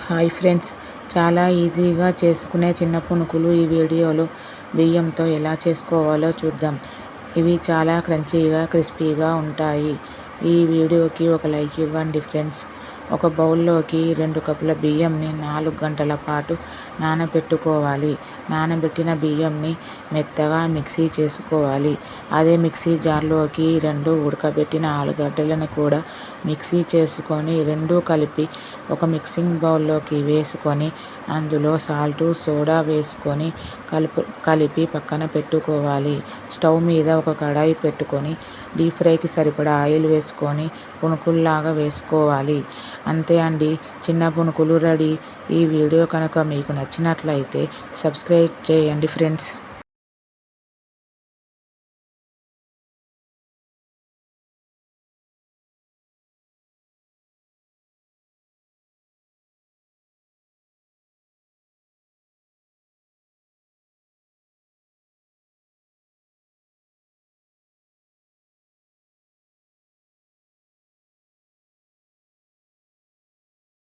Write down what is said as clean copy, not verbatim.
Hi friends, చాలా ఈజీగా చేసుకునే చిన్న పునుకులు ఈ వీడియోలో బియ్యంతో ఎలా చేసుకోవాలో చూద్దాం. ఇవి చాలా క్రంచీగా క్రిస్పీగా ఉంటాయి. ఈ వీడియోకి ఒక లైక్ ఇవ్వండి ఫ్రెండ్స్. ఒక బౌల్లోకి 2 కప్పుల బియ్యంని 4 గంటల పాటు నానబెట్టుకోవాలి. నానబెట్టిన బియ్యంని మెత్తగా మిక్సీ చేసుకోవాలి. అదే మిక్సీ జార్లోకి 2 ఉడకబెట్టిన ఆలుగడ్డలను కూడా మిక్సీ చేసుకొని రెండూ కలిపి ఒక మిక్సింగ్ బౌల్లోకి వేసుకొని అందులో సాల్టు సోడా వేసుకొని కలిపి పక్కన పెట్టుకోవాలి. స్టవ్ మీద ఒక కడాయి పెట్టుకొని డీప్ ఫ్రైకి సరిపడా ఆయిల్ వేసుకొని పునుకుల్లాగా వేసుకోవాలి. అంతే అండి, చిన్న పునుకులు రెడీ. ఈ వీడియో కనుక మీకు నచ్చినట్లయితే సబ్స్క్రైబ్ చేయండి ఫ్రెండ్స్.